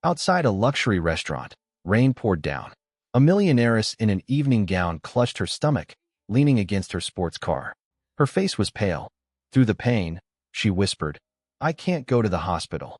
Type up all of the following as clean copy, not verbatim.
Outside a luxury restaurant, rain poured down. A millionairess in an evening gown clutched her stomach, leaning against her sports car. Her face was pale. Through the pain, she whispered, "I can't go to the hospital."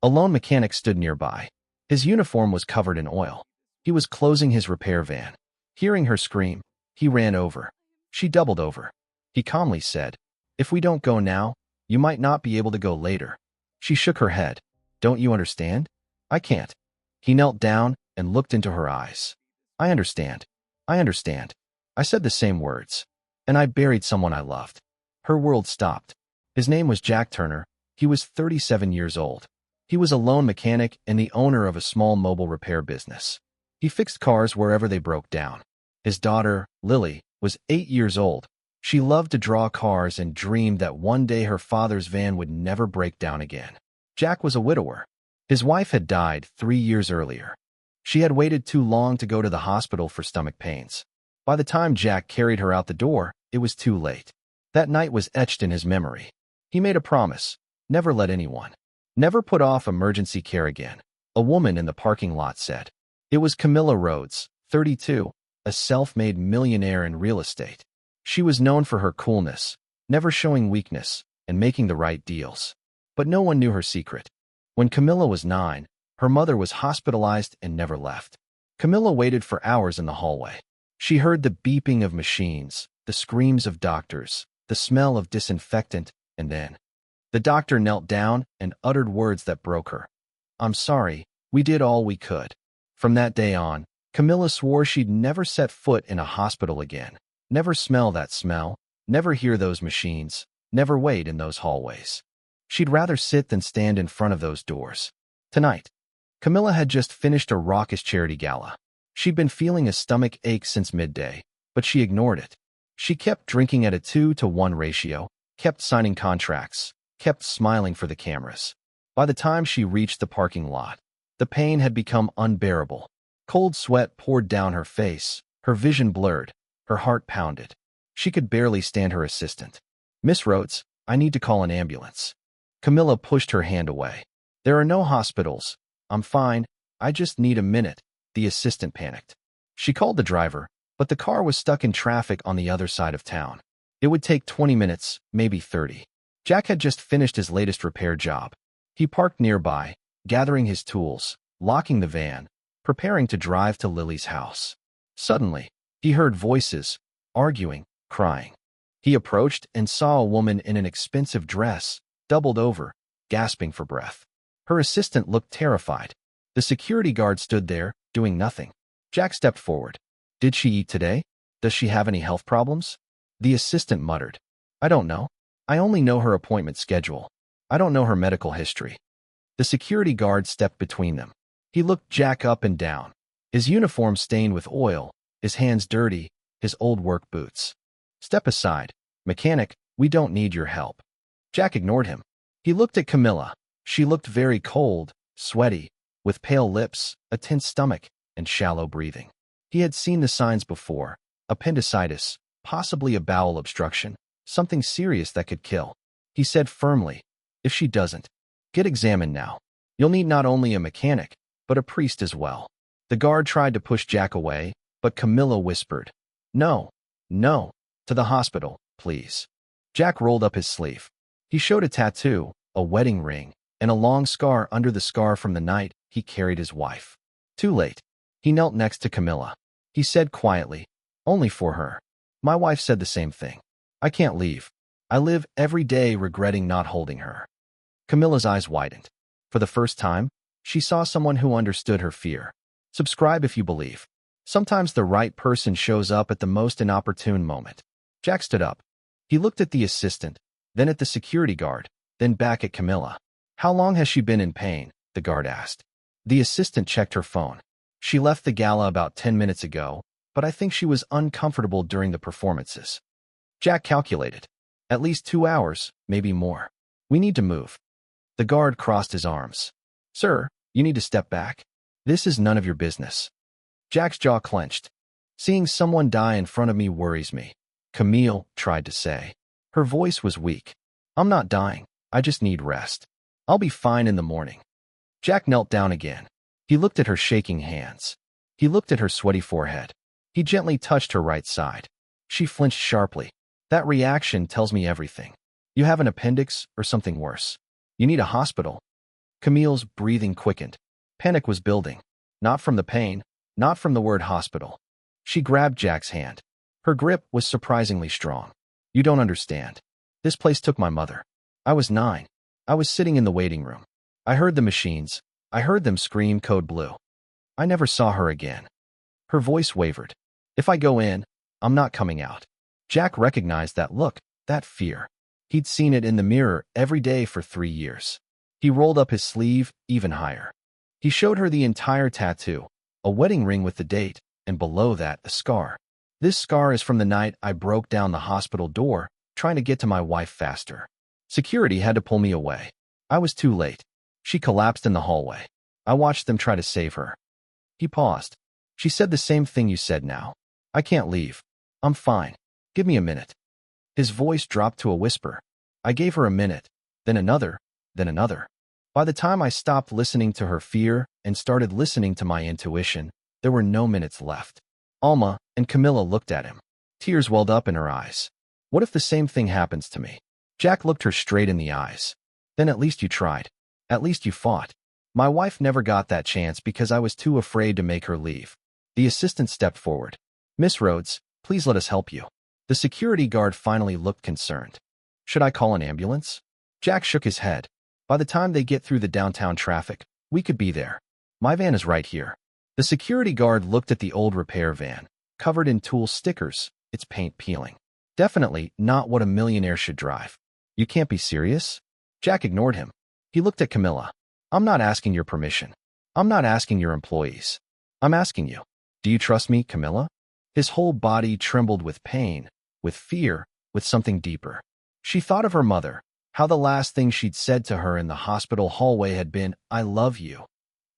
A lone mechanic stood nearby. His uniform was covered in oil. He was closing his repair van. Hearing her scream, he ran over. She doubled over. He calmly said, "If we don't go now, you might not be able to go later." She shook her head. "Don't you understand? I can't." He knelt down and looked into her eyes. "I understand. I understand." I said the same words. And I buried someone I loved. Her world stopped. His name was Jack Turner. He was 37 years old. He was a lone mechanic and the owner of a small mobile repair business. He fixed cars wherever they broke down. His daughter, Lily, was 8 years old. She loved to draw cars and dreamed that one day her father's van would never break down again. Jack was a widower. His wife had died 3 years earlier. She had waited too long to go to the hospital for stomach pains. By the time Jack carried her out the door, it was too late. That night was etched in his memory. He made a promise: never let anyone, never put off emergency care again. A woman in the parking lot said. It was Camilla Rhodes, 32, a self-made millionaire in real estate. She was known for her coolness, never showing weakness, and making the right deals. But no one knew her secret. When Camilla was 9, her mother was hospitalized and never left. Camilla waited for hours in the hallway. She heard the beeping of machines, the screams of doctors, the smell of disinfectant, and then the doctor knelt down and uttered words that broke her. "I'm sorry, we did all we could." From that day on, Camilla swore she'd never set foot in a hospital again, never smell that smell, never hear those machines, never wait in those hallways. She'd rather sit than stand in front of those doors. Tonight, Camilla had just finished a raucous charity gala. She'd been feeling a stomach ache since midday, but she ignored it. She kept drinking at a 2-to-1 ratio, kept signing contracts, kept smiling for the cameras. By the time she reached the parking lot, the pain had become unbearable. Cold sweat poured down her face, her vision blurred, her heart pounded. She could barely stand her assistant. "Miss Rhodes, I need to call an ambulance." Camilla pushed her hand away. "There are no hospitals. I'm fine. I just need a minute." The assistant panicked. She called the driver, but the car was stuck in traffic on the other side of town. It would take 20 minutes, maybe 30. Jack had just finished his latest repair job. He parked nearby, gathering his tools, locking the van, preparing to drive to Lily's house. Suddenly, he heard voices, arguing, crying. He approached and saw a woman in an expensive dress, doubled over, gasping for breath. Her assistant looked terrified. The security guard stood there, doing nothing. Jack stepped forward. "Did she eat today? Does she have any health problems?" The assistant muttered. "I don't know. I only know her appointment schedule. I don't know her medical history." The security guard stepped between them. He looked Jack up and down. His uniform stained with oil, his hands dirty, his old work boots. "Step aside, mechanic, we don't need your help." Jack ignored him. He looked at Camilla. She looked very cold, sweaty, with pale lips, a tense stomach, and shallow breathing. He had seen the signs before: appendicitis, possibly a bowel obstruction, something serious that could kill. He said firmly, "If she doesn't, get examined now. You'll need not only a mechanic, but a priest as well." The guard tried to push Jack away, but Camilla whispered, "No, no, to the hospital, please." Jack rolled up his sleeve. He showed a tattoo, a wedding ring, and a long scar under the scar from the night he carried his wife. Too late. He knelt next to Camilla. He said quietly, "Only for her. My wife said the same thing. I can't leave. I live every day regretting not holding her." Camilla's eyes widened. For the first time, she saw someone who understood her fear. Subscribe if you believe. Sometimes the right person shows up at the most inopportune moment. Jack stood up. He looked at the assistant, then at the security guard, then back at Camilla. "How long has she been in pain?" the guard asked. The assistant checked her phone. "She left the gala about 10 minutes ago, but I think she was uncomfortable during the performances." Jack calculated. "At least 2 hours, maybe more. We need to move." The guard crossed his arms. "Sir, you need to step back. This is none of your business." Jack's jaw clenched. "Seeing someone die in front of me worries me," Camille tried to say. Her voice was weak. "I'm not dying. I just need rest. I'll be fine in the morning." Jack knelt down again. He looked at her shaking hands. He looked at her sweaty forehead. He gently touched her right side. She flinched sharply. That reaction tells me everything. You have an appendix or something worse. You need a hospital. Camille's breathing quickened. Panic was building. Not from the pain, not from the word hospital. She grabbed Jack's hand. Her grip was surprisingly strong. You don't understand. This place took my mother. I was 9. I was sitting in the waiting room. I heard the machines. I heard them scream code blue. I never saw her again. Her voice wavered. If I go in, I'm not coming out. Jack recognized that look, that fear. He'd seen it in the mirror every day for 3 years. He rolled up his sleeve even higher. He showed her the entire tattoo, a wedding ring with the date, and below that, a scar. This scar is from the night I broke down the hospital door, trying to get to my wife faster. Security had to pull me away. I was too late. She collapsed in the hallway. I watched them try to save her. He paused. She said the same thing you said now. I can't leave. I'm fine. Give me a minute. His voice dropped to a whisper. I gave her a minute, then another, then another. By the time I stopped listening to her fear and started listening to my intuition, there were no minutes left. Alma and Camilla looked at him. Tears welled up in her eyes. What if the same thing happens to me? Jack looked her straight in the eyes. Then at least you tried. At least you fought. My wife never got that chance because I was too afraid to make her leave. The assistant stepped forward. Miss Rhodes, please let us help you. The security guard finally looked concerned. Should I call an ambulance? Jack shook his head. By the time they get through the downtown traffic, we could be there. My van is right here. The security guard looked at the old repair van, covered in tool stickers, its paint peeling. Definitely not what a millionaire should drive. You can't be serious? Jack ignored him. He looked at Camilla. I'm not asking your permission. I'm not asking your employees. I'm asking you. Do you trust me, Camilla? His whole body trembled with pain, with fear, with something deeper. She thought of her mother, how the last thing she'd said to her in the hospital hallway had been, I love you.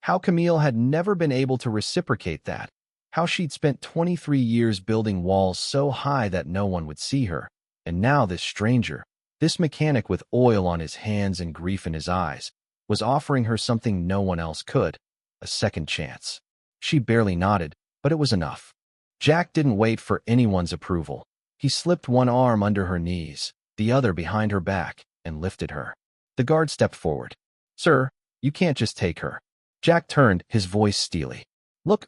How Camille had never been able to reciprocate that. How she'd spent 23 years building walls so high that no one would see her. And now this stranger, this mechanic with oil on his hands and grief in his eyes, was offering her something no one else could, a second chance. She barely nodded, but it was enough. Jack didn't wait for anyone's approval. He slipped one arm under her knees, the other behind her back, and lifted her. The guard stepped forward. Sir, you can't just take her. Jack turned, his voice steely. Look,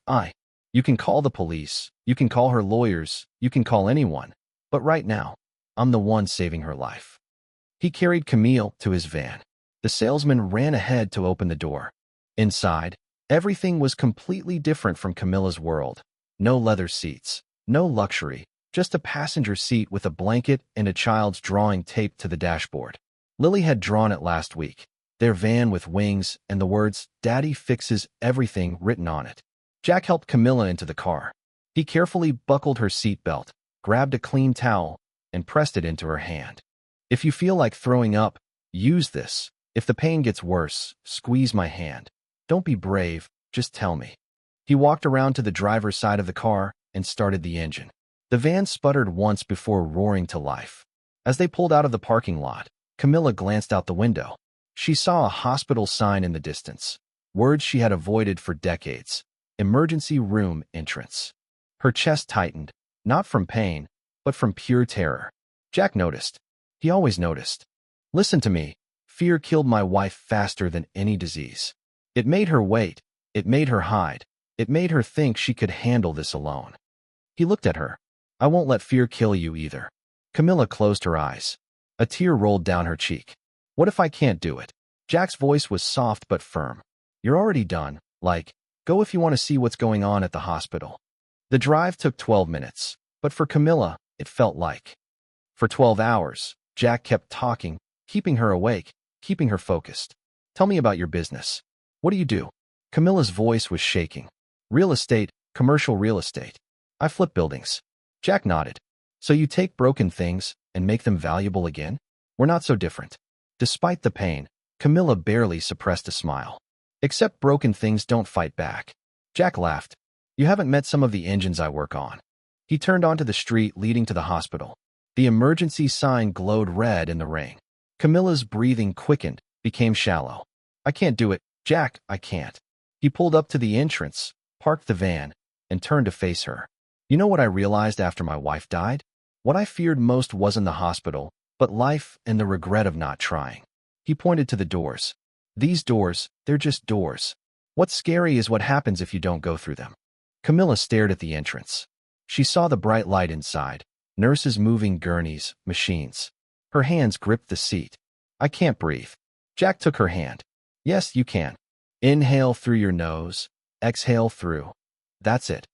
you can call the police, you can call her lawyers, you can call anyone. But right now, I'm the one saving her life. He carried Camille to his van. The salesman ran ahead to open the door. Inside, everything was completely different from Camilla's world. No leather seats, no luxury, just a passenger seat with a blanket and a child's drawing taped to the dashboard. Lily had drawn it last week, their van with wings and the words, Daddy fixes everything written on it. Jack helped Camilla into the car. He carefully buckled her seatbelt, grabbed a clean towel, and pressed it into her hand. If you feel like throwing up, use this. If the pain gets worse, squeeze my hand. Don't be brave, just tell me. He walked around to the driver's side of the car and started the engine. The van sputtered once before roaring to life. As they pulled out of the parking lot, Camilla glanced out the window. She saw a hospital sign in the distance. Words she had avoided for decades. Emergency room entrance. Her chest tightened, not from pain, but from pure terror. Jack noticed. He always noticed. Listen to me. Fear killed my wife faster than any disease. It made her wait. It made her hide. It made her think she could handle this alone. He looked at her. I won't let fear kill you either. Camilla closed her eyes. A tear rolled down her cheek. What if I can't do it? Jack's voice was soft but firm. You're already done. Go if you want to see what's going on at the hospital. The drive took 12 minutes, but for Camilla, it felt like. For 12 hours, Jack kept talking, keeping her awake, keeping her focused. Tell me about your business. What do you do? Camilla's voice was shaking. Real estate, commercial real estate. I flip buildings. Jack nodded. So you take broken things and make them valuable again? We're not so different. Despite the pain, Camilla barely suppressed a smile. Except broken things don't fight back. Jack laughed. You haven't met some of the engines I work on. He turned onto the street leading to the hospital. The emergency sign glowed red in the rain. Camilla's breathing quickened, became shallow. I can't do it, Jack, I can't. He pulled up to the entrance, parked the van, and turned to face her. You know what I realized after my wife died? What I feared most wasn't the hospital, but life and the regret of not trying. He pointed to the doors. These doors, they're just doors. What's scary is what happens if you don't go through them. Camilla stared at the entrance. She saw the bright light inside, nurses moving gurneys, machines. Her hands gripped the seat. I can't breathe. Jack took her hand. Yes, you can. Inhale through your nose, exhale through. That's it,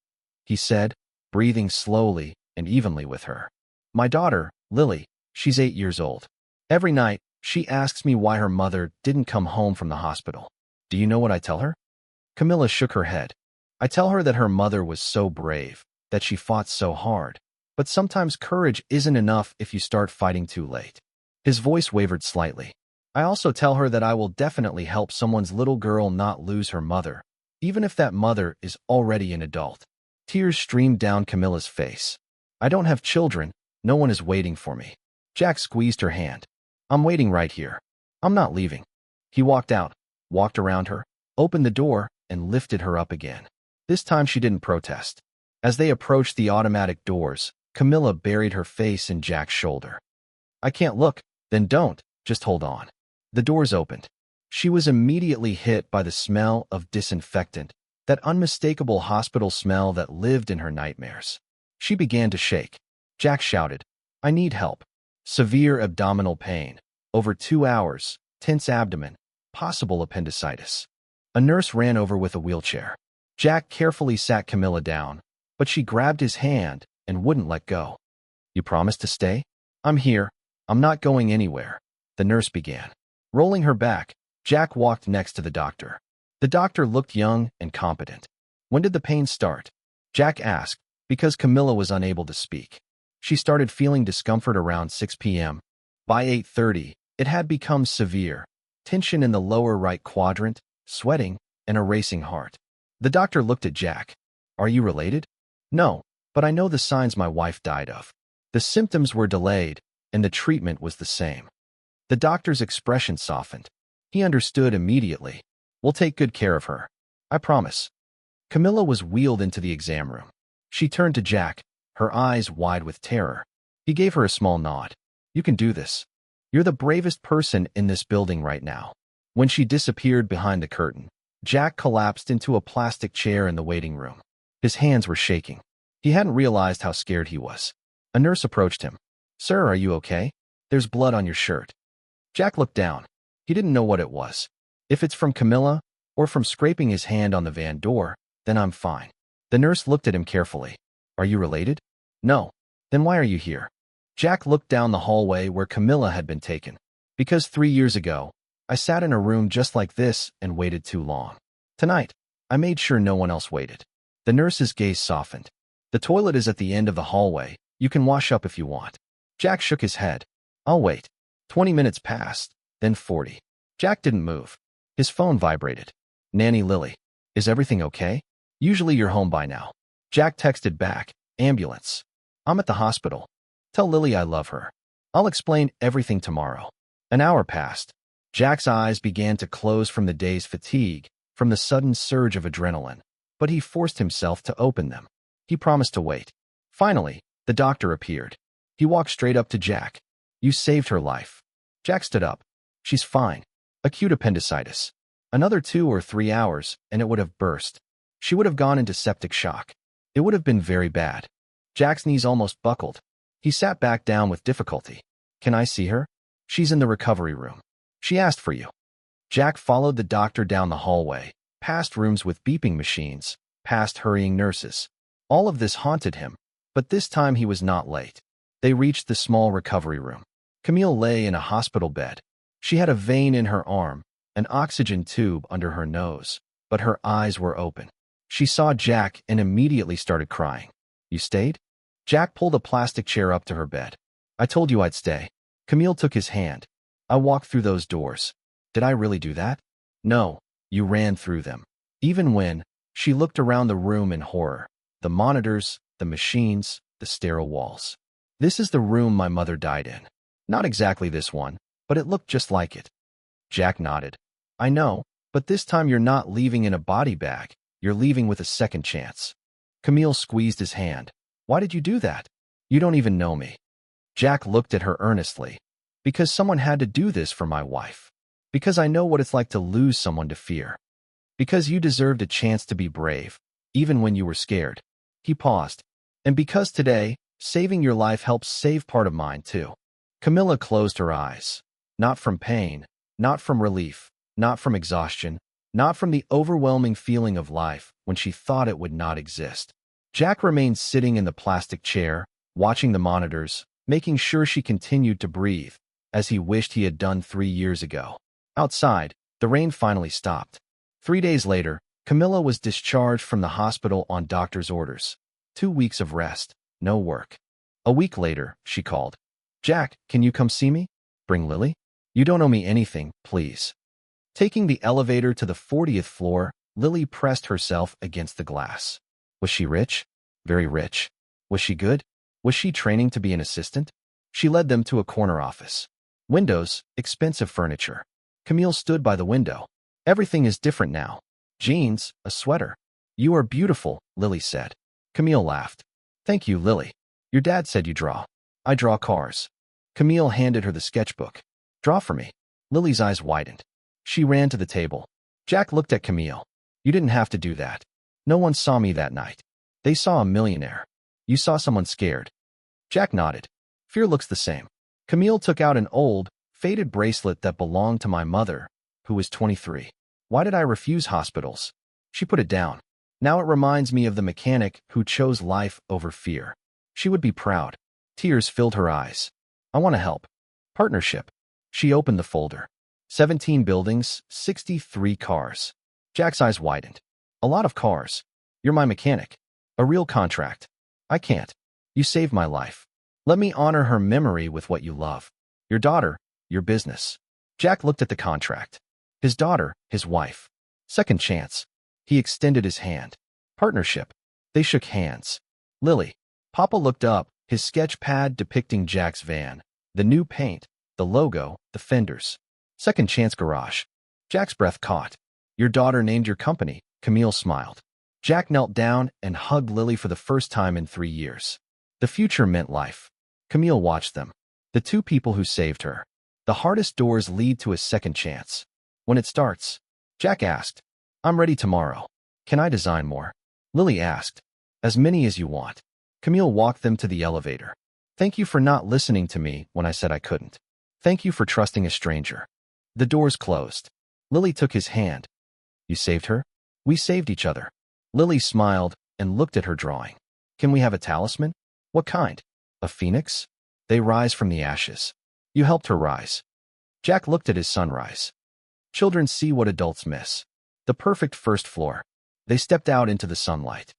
he said, breathing slowly and evenly with her. My daughter, Lily, she's 8 years old. Every night, she asks me why her mother didn't come home from the hospital. Do you know what I tell her? Camilla shook her head. I tell her that her mother was so brave, that she fought so hard. But sometimes courage isn't enough if you start fighting too late. His voice wavered slightly. I also tell her that I will definitely help someone's little girl not lose her mother, even if that mother is already an adult. Tears streamed down Camilla's face. I don't have children. No one is waiting for me. Jack squeezed her hand. I'm waiting right here. I'm not leaving. He walked out, walked around her, opened the door, and lifted her up again. This time she didn't protest. As they approached the automatic doors, Camilla buried her face in Jack's shoulder. I can't look. Then don't. Just hold on. The doors opened. She was immediately hit by the smell of disinfectant, that unmistakable hospital smell that lived in her nightmares. She began to shake. Jack shouted, I need help. Severe abdominal pain. Over 2 hours. Tense abdomen. Possible appendicitis. A nurse ran over with a wheelchair. Jack carefully sat Camilla down, but she grabbed his hand and wouldn't let go. You promised to stay? I'm here. I'm not going anywhere. The nurse began. Rolling her back, Jack walked next to the doctor. The doctor looked young and competent. When did the pain start? Jack asked, because Camilla was unable to speak. She started feeling discomfort around 6 p.m. By 8:30, it had become severe. Tension in the lower right quadrant, sweating, and a racing heart. The doctor looked at Jack. Are you related? No, but I know the signs my wife died of. The symptoms were delayed, and the treatment was the same. The doctor's expression softened. He understood immediately. We'll take good care of her. I promise. Camilla was wheeled into the exam room. She turned to Jack, her eyes wide with terror. He gave her a small nod. You can do this. You're the bravest person in this building right now. When she disappeared behind the curtain, Jack collapsed into a plastic chair in the waiting room. His hands were shaking. He hadn't realized how scared he was. A nurse approached him. Sir, are you okay? There's blood on your shirt. Jack looked down. He didn't know what it was. If it's from Camilla, or from scraping his hand on the van door, then I'm fine. The nurse looked at him carefully. Are you related? No. Then why are you here? Jack looked down the hallway where Camilla had been taken. Because 3 years ago, I sat in a room just like this and waited too long. Tonight, I made sure no one else waited. The nurse's gaze softened. The toilet is at the end of the hallway. You can wash up if you want. Jack shook his head. I'll wait. 20 minutes passed, then 40. Jack didn't move. His phone vibrated. Nanny Lily. Is everything okay? Usually you're home by now. Jack texted back. Ambulance. I'm at the hospital. Tell Lily I love her. I'll explain everything tomorrow. An hour passed. Jack's eyes began to close from the day's fatigue, from the sudden surge of adrenaline, but he forced himself to open them. He promised to wait. Finally, the doctor appeared. He walked straight up to Jack. You saved her life. Jack stood up. She's fine. Acute appendicitis. Another 2 or 3 hours, and it would have burst. She would have gone into septic shock. It would have been very bad. Jack's knees almost buckled. He sat back down with difficulty. Can I see her? She's in the recovery room. She asked for you. Jack followed the doctor down the hallway, past rooms with beeping machines, past hurrying nurses. All of this haunted him, but this time he was not late. They reached the small recovery room. Camille lay in a hospital bed. She had a vein in her arm, an oxygen tube under her nose, but her eyes were open. She saw Jack and immediately started crying. You stayed? Jack pulled a plastic chair up to her bed. I told you I'd stay. Camille took his hand. I walked through those doors. Did I really do that? No, you ran through them. Even when, she looked around the room in horror. The monitors, the machines, the sterile walls. This is the room my mother died in. Not exactly this one, but it looked just like it. Jack nodded. I know, But this time you're not leaving in a body bag. You're leaving with a second chance. Camille squeezed his hand. Why did you do that? You don't even know me. Jack looked at her earnestly. Because someone had to do this for my wife. Because I know what it's like to lose someone to fear. Because you deserved a chance to be brave, even when you were scared. He paused. And because today, saving your life helps save part of mine too. Camilla closed her eyes. Not from pain, not from relief, not from exhaustion, not from the overwhelming feeling of life when she thought it would not exist. Jack remained sitting in the plastic chair, watching the monitors, making sure she continued to breathe, as he wished he had done 3 years ago. Outside, the rain finally stopped. 3 days later, Camilla was discharged from the hospital on doctor's orders. 2 weeks of rest, no work. A week later, she called. Jack, can you come see me? Bring Lily? You don't owe me anything, please. Taking the elevator to the 40th floor, Lily pressed herself against the glass. Was she rich? Very rich. Was she good? Was she training to be an assistant? She led them to a corner office. Windows, expensive furniture. Camille stood by the window. Everything is different now. Jeans, a sweater. You are beautiful, Lily said. Camille laughed. Thank you, Lily. Your dad said you draw. I draw cars. Camille handed her the sketchbook. Draw for me. Lily's eyes widened. She ran to the table. Jack looked at Camille. You didn't have to do that. No one saw me that night. They saw a millionaire. You saw someone scared. Jack nodded. Fear looks the same. Camille took out an old, faded bracelet that belonged to my mother, who was 23. Why did I refuse hospitals? She put it down. Now it reminds me of the mechanic who chose life over fear. She would be proud. Tears filled her eyes. I want to help. Partnership. She opened the folder. 17 buildings, 63 cars. Jack's eyes widened. A lot of cars. You're my mechanic. A real contract. I can't. You saved my life. Let me honor her memory with what you love. Your daughter, your business. Jack looked at the contract. His daughter, his wife. Second chance. He extended his hand. Partnership. They shook hands. Lily. Papa looked up, his sketch pad depicting Jack's van. The new paint, the logo, the fenders. Second chance garage. Jack's breath caught. Your daughter named your company, Camille smiled. Jack knelt down and hugged Lily for the first time in 3 years. The future meant life. Camille watched them. The two people who saved her. The hardest doors lead to a second chance. When it starts, Jack asked, I'm ready tomorrow. Can I design more? Lily asked, as many as you want. Camille walked them to the elevator. Thank you for not listening to me when I said I couldn't. Thank you for trusting a stranger. The doors closed. Lily took his hand. You saved her? We saved each other. Lily smiled and looked at her drawing. Can we have a talisman? What kind? A phoenix? They rise from the ashes. You helped her rise. Jack looked at his sunrise. Children see what adults miss. The perfect first floor. They stepped out into the sunlight.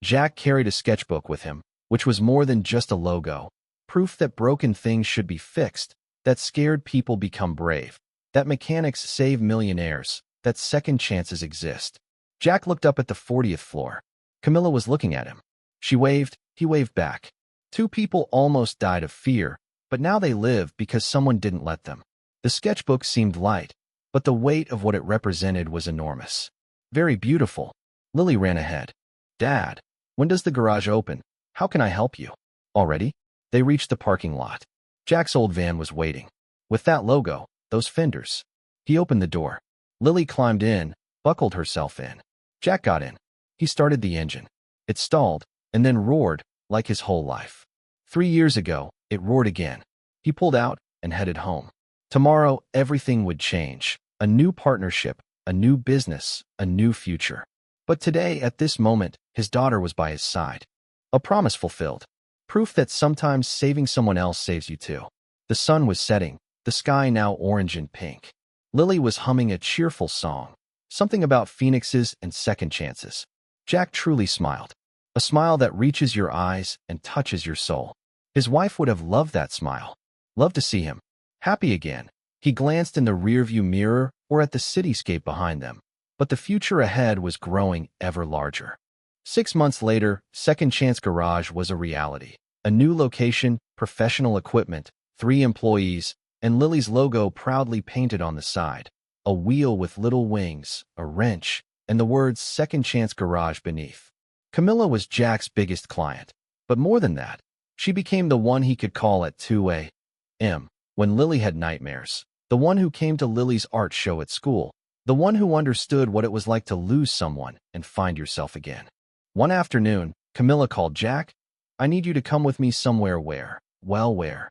Jack carried a sketchbook with him, which was more than just a logo. Proof that broken things should be fixed, that scared people become brave, that mechanics save millionaires, that second chances exist. Jack looked up at the 40th floor. Camilla was looking at him. She waved, he waved back. Two people almost died of fear, but now they live because someone didn't let them. The sketchbook seemed light, but the weight of what it represented was enormous. Very beautiful. Lily ran ahead. Dad, when does the garage open? How can I help you? Already? They reached the parking lot. Jack's old van was waiting. With that logo, those fenders. He opened the door. Lily climbed in, buckled herself in. Jack got in. He started the engine. It stalled, and then roared, like his whole life. 3 years ago, it roared again. He pulled out and headed home. Tomorrow, everything would change. A new partnership, a new business, a new future. But today, at this moment, his daughter was by his side. A promise fulfilled. Proof that sometimes saving someone else saves you too. The sun was setting, the sky now orange and pink. Lily was humming a cheerful song. Something about phoenixes and second chances. Jack truly smiled. A smile that reaches your eyes and touches your soul. His wife would have loved that smile. Loved to see him. Happy again. He glanced in the rearview mirror or at the cityscape behind them. But the future ahead was growing ever larger. 6 months later, Second Chance Garage was a reality. A new location, professional equipment, 3 employees, and Lily's logo proudly painted on the side. a wheel with little wings, a wrench, and the words Second Chance Garage beneath. Camilla was Jack's biggest client. But more than that, she became the one he could call at 2 a.m. when Lily had nightmares, the one who came to Lily's art show at school, the one who understood what it was like to lose someone and find yourself again. One afternoon, Camilla called Jack. "I need you to come with me somewhere where." Well, where?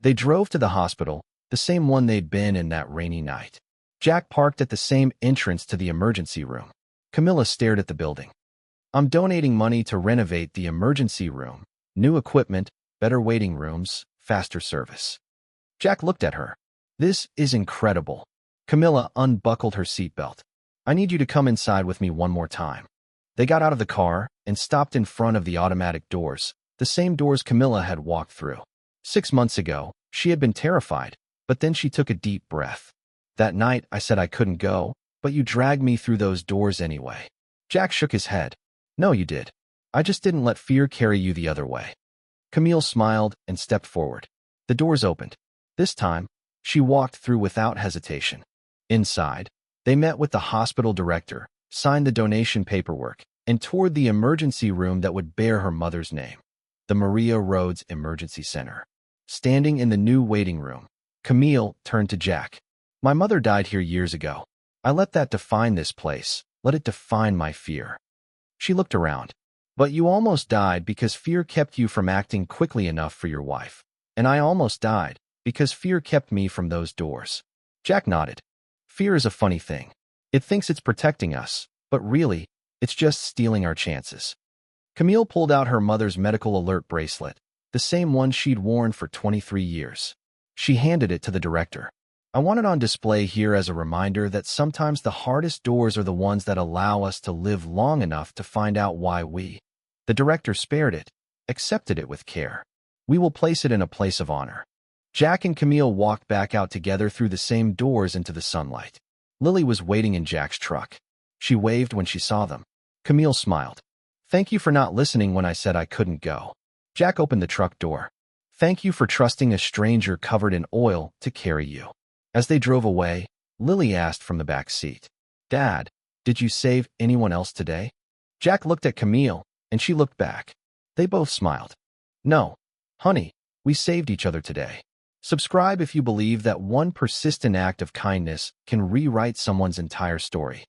They drove to the hospital, the same one they'd been in that rainy night. Jack parked at the same entrance to the emergency room. Camilla stared at the building. "I'm donating money to renovate the emergency room. New equipment, better waiting rooms, faster service." Jack looked at her. "This is incredible." Camilla unbuckled her seatbelt. "I need you to come inside with me one more time." They got out of the car and stopped in front of the automatic doors, the same doors Camilla had walked through. 6 months ago, she had been terrified, but then she took a deep breath. "That night, I said I couldn't go, but you dragged me through those doors anyway." Jack shook his head. "No, you did. I just didn't let fear carry you the other way." Camille smiled and stepped forward. The doors opened. This time, she walked through without hesitation. Inside, they met with the hospital director, signed the donation paperwork, and toured the emergency room that would bear her mother's name, the Maria Rhodes Emergency Center. Standing in the new waiting room, Camille turned to Jack. "My mother died here years ago. I let that define this place, let it define my fear." She looked around. "But you almost died because fear kept you from acting quickly enough for your wife. And I almost died because fear kept me from those doors." Jack nodded. "Fear is a funny thing. It thinks it's protecting us, but really, it's just stealing our chances." Camille pulled out her mother's medical alert bracelet, the same one she'd worn for 23 years. She handed it to the director. "I want it on display here as a reminder that sometimes the hardest doors are the ones that allow us to live long enough to find out why we." The director spared it, accepted it with care. "We will place it in a place of honor." Jack and Camille walked back out together through the same doors into the sunlight. Lily was waiting in Jack's truck. She waved when she saw them. Camille smiled. "Thank you for not listening when I said I couldn't go." Jack opened the truck door. "Thank you for trusting a stranger covered in oil to carry you." As they drove away, Lily asked from the back seat, "Dad, did you save anyone else today?" Jack looked at Camille, and she looked back. They both smiled. "No, honey, we saved each other today." Subscribe if you believe that one persistent act of kindness can rewrite someone's entire story.